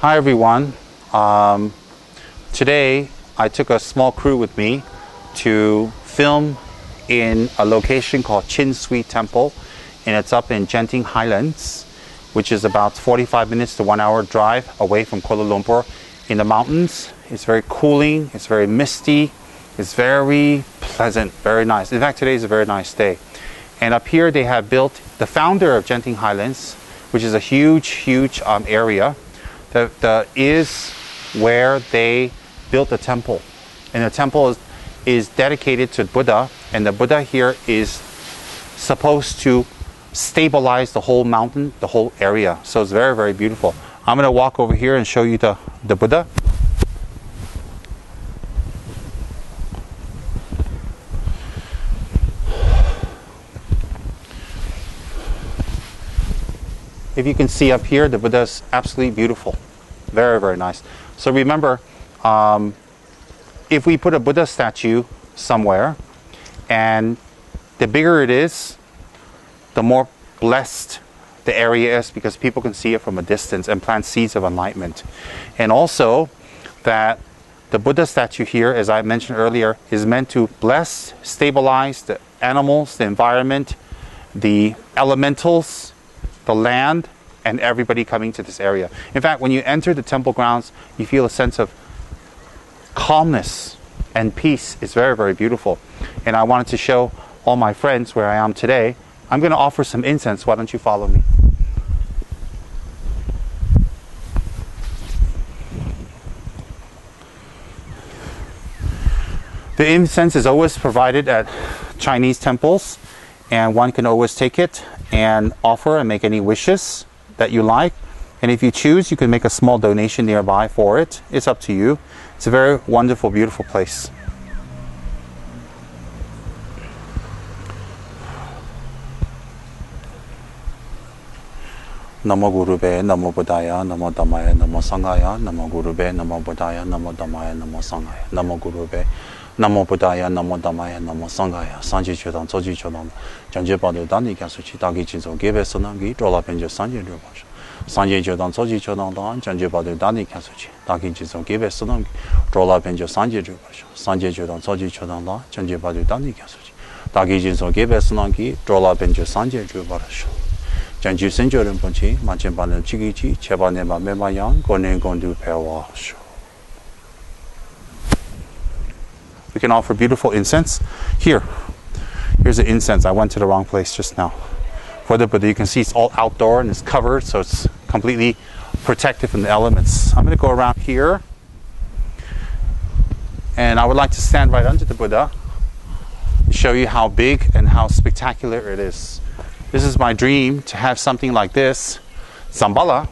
Hi everyone. Today I took a small crew with me to film in a location called Swee Temple, and it's up in Genting, Highlands, which is about 45 minutes to 1 hour drive away from Kuala Lumpur in the mountains. It's very cooling, it's very misty, it's very pleasant, very nice. In fact, today is a very nice day. And up here they have built, the founder of Genting Highlands, which is a huge area, that is where they built the temple. And the temple is dedicated to Buddha, and the Buddha here is supposed to stabilize the whole mountain, the whole area. So it's very, very beautiful. I'm going to walk over here and show you the Buddha. If you can see up here, the Buddha is absolutely beautiful. Very, very nice. So remember, if we put a Buddha statue somewhere, and the bigger it is, the more blessed the area is, because people can see it from a distance and plant seeds of enlightenment. And also that the Buddha statue here, as I mentioned earlier, is meant to bless, stabilize the animals, the environment, the elementals, the land, and everybody coming to this area. In fact, when you enter the temple grounds, you feel a sense of calmness and peace. It's very, very beautiful. And I wanted to show all my friends where I am today. I'm going to offer some incense. Why don't you follow me? The incense is always provided at Chinese temples, and one can always take it and offer and make any wishes that you like. And if you choose, you can make a small donation nearby for it. It's up to you. It's a very wonderful, beautiful place. Namo Gurube, Namo Buddhaya, Namo Dhammaya, Namo Sanghaya, Namo Gurube, Namo Buddhaya, Namo Dhammaya, Namo Sanghaya, Namo Gurube, Namo Buddhaya, Namo Dhammaya, Namo Sanghaya, Sanji Chodang, Soji Chodang, Janje Badu Dani Kasuchi, Dagi Chinzo, Give Sonangi, Drola Penjo Sanji Rubash, Sanji Chodang, Soji Chodang, Janje Badu Dani Kasuchi, Dagi Chinzo, Give Sonangi, Drola Penjo Sanji Rubash, Sanji Chodang, Soji Chodang, Janje Badu Dani Kasuchi, Dagi Chinzo, Give Sonangi, Drola Penjo Sanji Rubash. Janju Senjo Rinpoche, Manchemban Chigichi, Chebaneba Memayang, Gonen Gondu Pewa. We can offer beautiful incense. Here's the incense. I went to the wrong place just now. For the Buddha, you can see it's all outdoor and it's covered, so it's completely protected from the elements. I'm going to go around here, and I would like to stand right under the Buddha and show you how big and how spectacular it is. This is my dream, to have something like this, Zambala,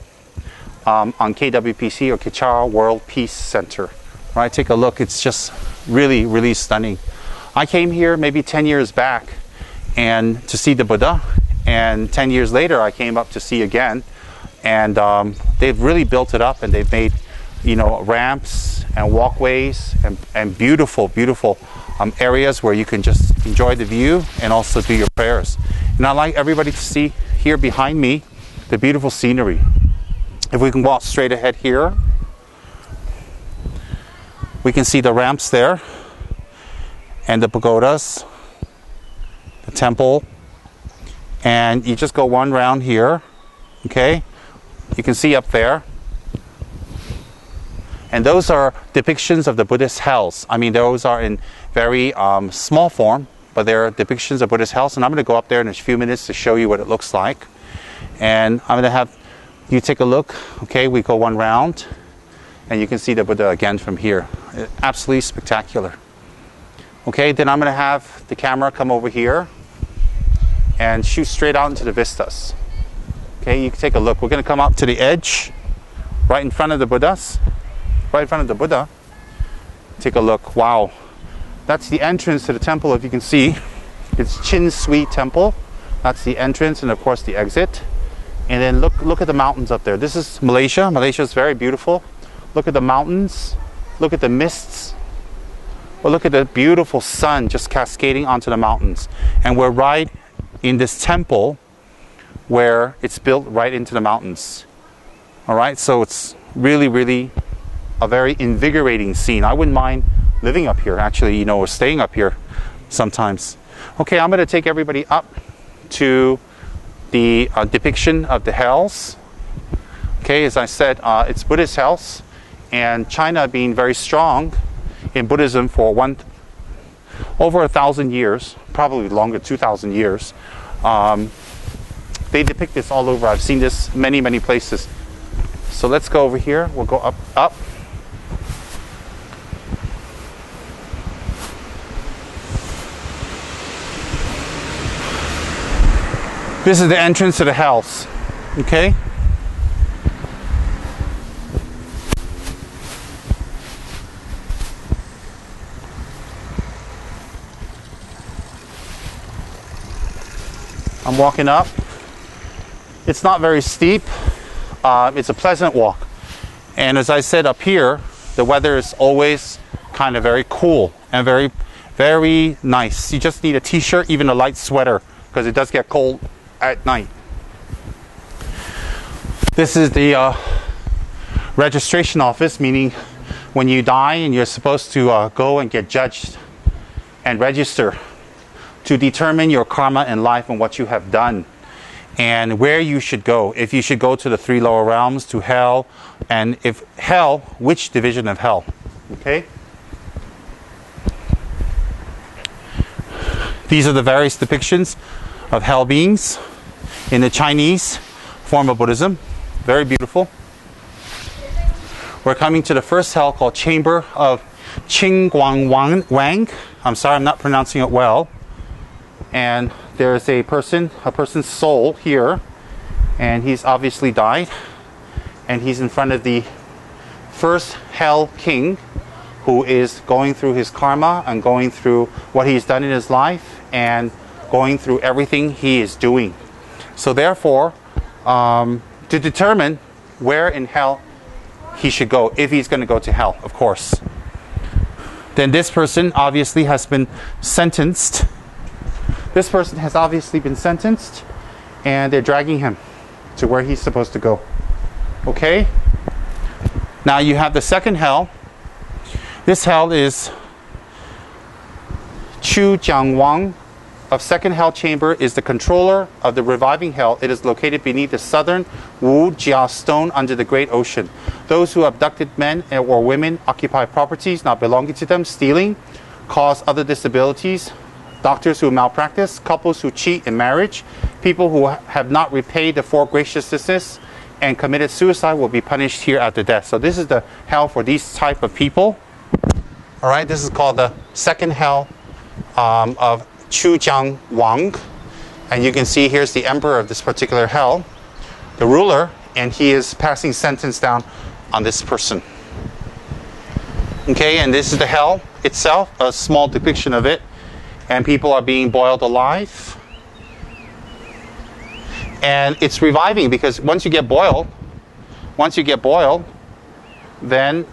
on KWPC or Kichara World Peace Center. Right, take a look. It's just really, really stunning. I came here maybe 10 years back and to see the Buddha, and 10 years later I came up to see again, and they've really built it up, and they've made, ramps and walkways and beautiful areas where you can just enjoy the view and also do your prayers. And I'd like everybody to see here behind me the beautiful scenery. If we can walk straight ahead here, we can see the ramps there, and the pagodas, the temple, and you just go one round here, okay? You can see up there. And those are depictions of the Buddhist hells. I mean, those are in very small form, but they're depictions of Buddhist hells. And I'm going to go up there in a few minutes to show you what it looks like. And I'm going to have you take a look. Okay, we go one round, and you can see the Buddha again from here. Absolutely spectacular. Okay, then I'm going to have the camera come over here and shoot straight out into the vistas. Okay, you can take a look. We're going to come out to the edge, right in front of the Buddhas. Right in front of the Buddha. Take a look. Wow. That's the entrance to the temple. If you can see, it's Swee Temple. That's the entrance, and of course the exit. And then look at the mountains up there. This is Malaysia. Malaysia is very beautiful. Look at the mountains. Look at the mists. Well, look at the beautiful sun just cascading onto the mountains. And we're right in this temple where it's built right into the mountains. All right, so it's really, really a very invigorating scene. I wouldn't mind living up here, actually, you know, or staying up here sometimes. Okay, I'm going to take everybody up to the depiction of the hells. Okay, as I said, it's Buddhist hells, and China being very strong in Buddhism for over 1,000 years, probably longer, 2,000 years. They depict this all over. I've seen this many, many places. So let's go over here. We'll go up. This is the entrance to the hells. Okay? I'm walking up. It's not very steep. It's a pleasant walk. And as I said, up here, the weather is always kind of very cool and very, very nice. You just need a t-shirt, even a light sweater, because it does get cold at night. This is the registration office, meaning when you die and you're supposed to go and get judged and register to determine your karma in life and what you have done and where you should go. If you should go to the 3 lower realms, to hell, and if hell, which division of hell. Okay? These are the various depictions of hell beings in the Chinese form of Buddhism. Very beautiful. We're coming to the first hell called Chamber of Wang. I'm sorry, I'm not pronouncing it well. And there's a person's soul here, and he's obviously died, and he's in front of the first hell king, who is going through his karma and going through what he's done in his life and going through everything he is doing. So therefore, to determine where in hell he should go, if he's going to go to hell, of course, then this person obviously has been sentenced. This person has obviously been sentenced, and they're dragging him to where he's supposed to go. Okay? Now you have the second hell. This hell is Chu Jiang Wang of second hell chamber, is the controller of the reviving hell. It is located beneath the southern Wu Jia stone under the great ocean. Those who abducted men or women, occupy properties not belonging to them, stealing, cause other disabilities, doctors who malpractice, couples who cheat in marriage, people who have not repaid the 4 graciousness and committed suicide will be punished here after death. So this is the hell for these type of people. All right, this is called the second hell of Chu Jiang Wang. And you can see here's the emperor of this particular hell, the ruler, and he is passing sentence down on this person. Okay, and this is the hell itself, a small depiction of it. And people are being boiled alive. And it's reviving, because once you get boiled, then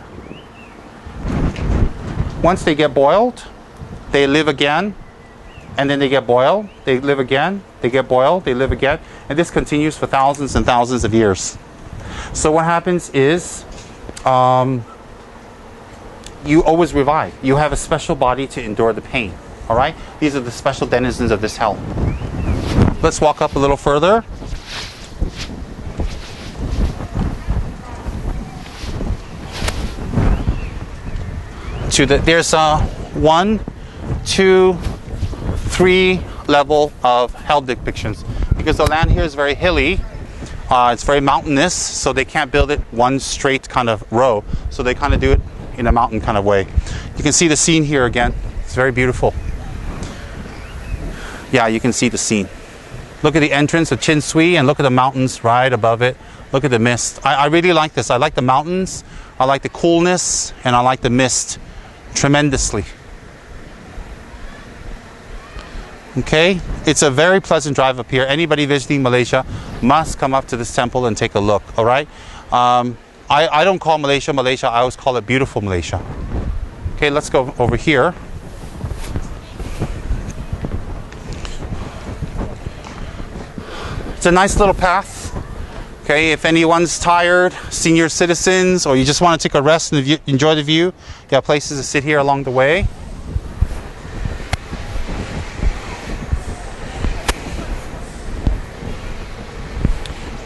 once they get boiled, they live again, and then they get boiled, they live again, they get boiled, they live again, and this continues for thousands and thousands of years. So what happens is, you always revive. You have a special body to endure the pain. All right? These are the special denizens of this hell. Let's walk up a little further. There's 1, 2, 3 level of hell depictions, because the land here is very hilly. It's very mountainous, so they can't build it one straight kind of row. So they kind of do it in a mountain kind of way. You can see the scene here again. It's very beautiful. Yeah, you can see the scene. Look at the entrance of Swee, and look at the mountains right above it. Look at the mist. I really like this. I like the mountains, I like the coolness, and I like the mist tremendously. Okay, it's a very pleasant drive up here. Anybody visiting Malaysia must come up to this temple and take a look. All right, I don't call Malaysia Malaysia. I always call it beautiful Malaysia. Okay, let's go over here. It's a nice little path Okay, if anyone's tired, senior citizens, or you just want to take a rest and enjoy the view, you have places to sit here along the way.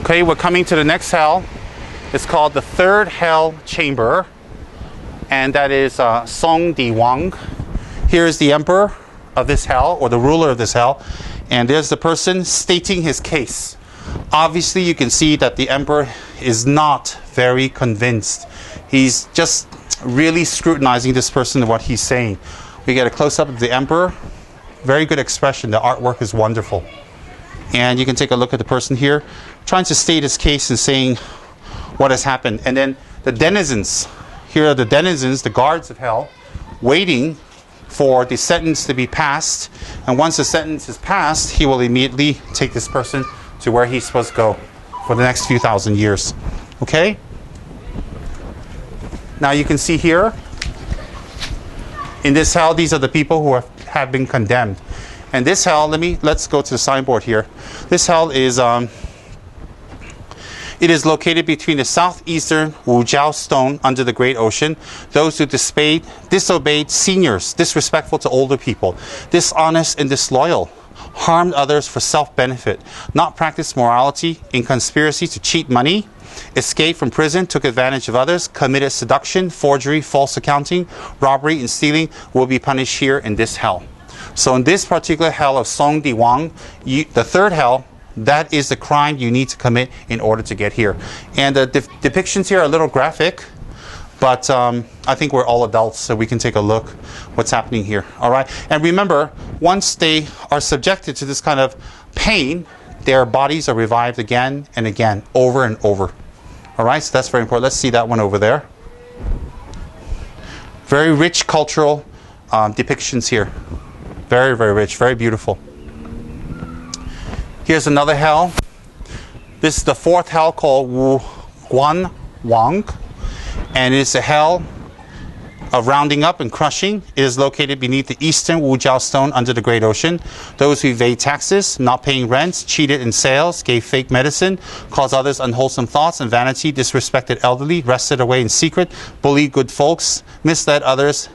Okay, we're coming to the next hell. It's called the third hell chamber, and that is Song Di Wang. Here is the emperor of this hell, or the ruler of this hell, and there's the person stating his case. Obviously, you can see that the emperor is not very convinced. He's just really scrutinizing this person and what he's saying. We get a close-up of the emperor. Very good expression. The artwork is wonderful. And you can take a look at the person here, trying to state his case and saying what has happened. And then the denizens. Here are the denizens, the guards of hell, waiting for the sentence to be passed. And once the sentence is passed, he will immediately take this person to where he's supposed to go for the next few thousand years. Okay? Now you can see here, in this hell, these are the people who have been condemned. And this hell, let's go to the signboard here. This hell is, it is located between the southeastern Wujiao stone under the Great Ocean. Those who disobeyed seniors, disrespectful to older people, dishonest and disloyal, harmed others for self-benefit, not practiced morality in conspiracy to cheat money, escaped from prison, took advantage of others, committed seduction, forgery, false accounting, robbery, and stealing will be punished here in this hell. So in this particular hell of Song Di Wang, the third hell, that is the crime you need to commit in order to get here. And the depictions here are a little graphic, but I think we're all adults, so we can take a look what's happening here. All right. And remember, once they are subjected to this kind of pain, their bodies are revived again and again, over and over. All right. So that's very important. Let's see that one over there. Very rich cultural depictions here. Very, very rich. Very beautiful. Here's another hell. This is the fourth hell called Wu Guan Wang. And it's a hell of rounding up and crushing. It is located beneath the eastern Wujiao stone under the Great Ocean. Those who evade taxes, not paying rents, cheated in sales, gave fake medicine, caused others unwholesome thoughts and vanity, disrespected elderly, wrested away in secret, bullied good folks, misled others,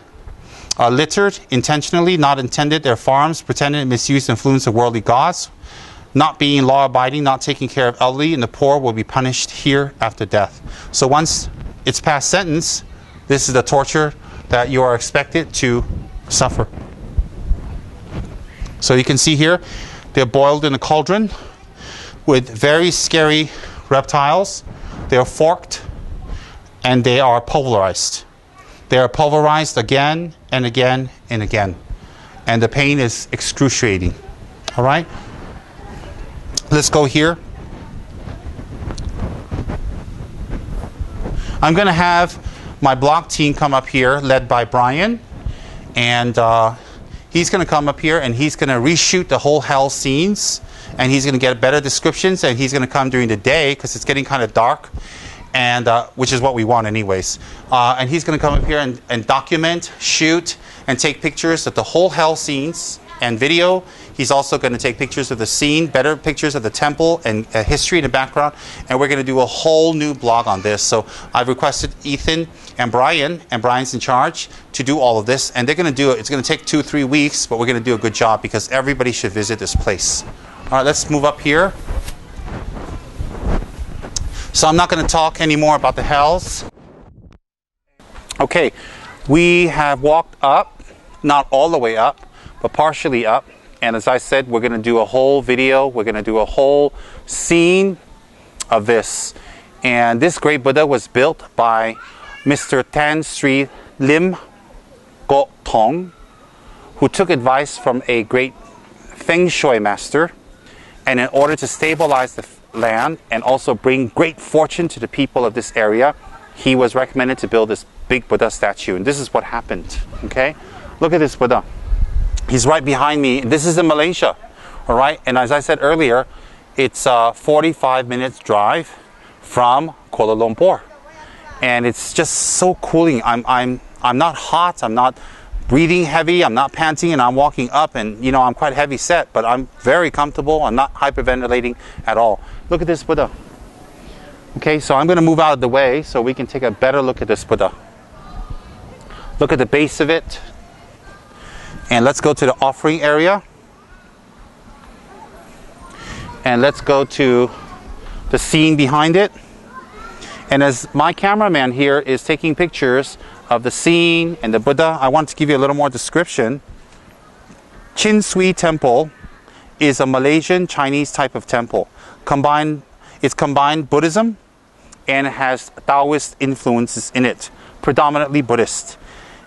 littered intentionally, not intended their farms, pretended and misused influence of worldly gods, not being law-abiding, not taking care of elderly and the poor will be punished here after death. So once it's past sentence, this is the torture that you are expected to suffer. So you can see here, they're boiled in a cauldron with very scary reptiles. They're forked and they are pulverized. They are pulverized again and again and again. And the pain is excruciating. All right? Let's go here. I'm going to have my blog team come up here, led by Brian. And he's going to come up here and he's going to reshoot the whole hell scenes. And he's going to get better descriptions. And he's going to come during the day because it's getting kind of dark. And which is what we want anyways. And he's going to come up here and document, shoot, and take pictures of the whole hell scenes and video. He's also going to take pictures of the scene, better pictures of the temple and history in the background. And we're going to do a whole new blog on this. So I've requested Ethan and Brian's in charge, to do all of this. And they're going to do it. It's going to take 2-3 weeks, but we're going to do a good job because everybody should visit this place. All right, let's move up here. So I'm not going to talk anymore about the hells. Okay, we have walked up, not all the way up, but partially up. And as I said, we're going to do a whole video. We're going to do a whole scene of this. And this great Buddha was built by Mr. Tan Sri Lim Go Tong, who took advice from a great Feng Shui master. And in order to stabilize the land and also bring great fortune to the people of this area, he was recommended to build this big Buddha statue. And this is what happened. Okay, look at this Buddha. He's right behind me. This is in Malaysia. All right, and as I said earlier, it's a 45 minutes drive from Kuala Lumpur, and it's just so cooling. I'm not hot. I'm not breathing heavy. I'm not panting, and I'm walking up, and you know I'm quite heavy set, but I'm very comfortable. I'm not hyperventilating at all. Look at this Buddha. Okay, so I'm going to move out of the way so we can take a better look at this Buddha. Look at the base of it. And let's go to the offering area. And let's go to the scene behind it. And as my cameraman here is taking pictures of the scene and the Buddha, I want to give you a little more description. Swee Temple is a Malaysian Chinese type of temple. It's combined Buddhism and has Taoist influences in it, predominantly Buddhist.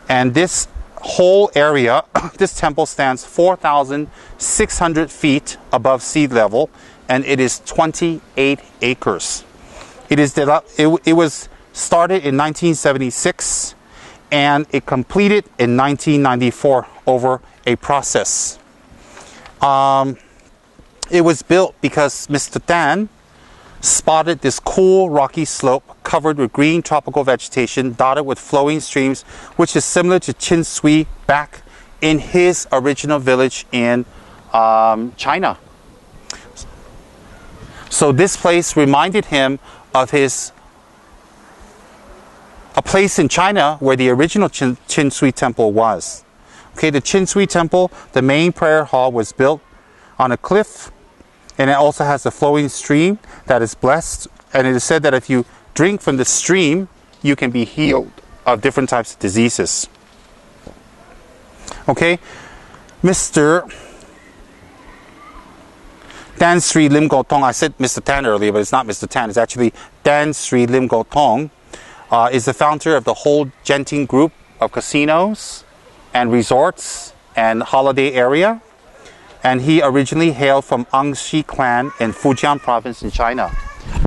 And this whole area, this temple stands 4,600 feet above sea level, and it is 28 acres. It was started in 1976, and it completed in 1994 over a process. It was built because Mr. Dan spotted this cool rocky slope covered with green tropical vegetation dotted with flowing streams, which is similar to Swee back in his original village in China. So this place reminded him of a place in China where the original Swee temple was. Okay, the Swee temple, the main prayer hall, was built on a cliff, and it also has a flowing stream that is blessed. And it is said that if you drink from the stream, you can be healed of different types of diseases. Okay, Mr. Dan Sri Lim Gotong, I said Mr. Tan earlier, but it's not Mr. Tan, it's actually Dan Sri Lim Gotong, is the founder of the whole Genting group of casinos and resorts and holiday area. And he originally hailed from Angxi clan in Fujian province in China.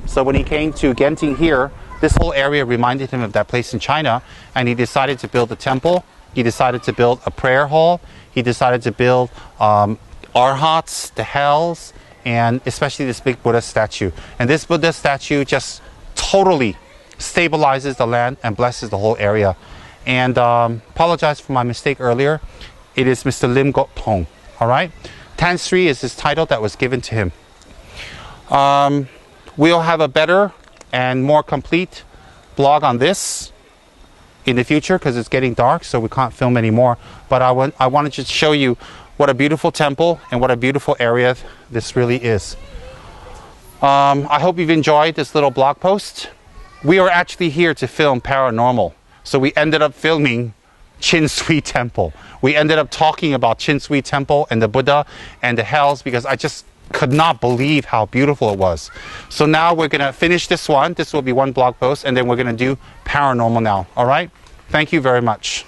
So when he came to Genting here, this whole area reminded him of that place in China, and he decided to build a temple. He decided to build a prayer hall. He decided to build arhats, the hells, and especially this big Buddha statue. And this Buddha statue just totally stabilizes the land and blesses the whole area. And apologize for my mistake earlier. It is Mr. Lim Gotong. All right. Tan Sri is his title that was given to him. We'll have a better and more complete blog on this in the future because it's getting dark, so we can't film anymore. But I wanted to show you what a beautiful temple and what a beautiful area this really is. I hope you've enjoyed this little blog post. We are actually here to film paranormal, so we ended up filming Swee Temple. We ended up talking about Swee Temple and the Buddha and the hells because I just could not believe how beautiful it was. So now we're going to finish this one. This will be one blog post, and then we're going to do paranormal now. All right? Thank you very much.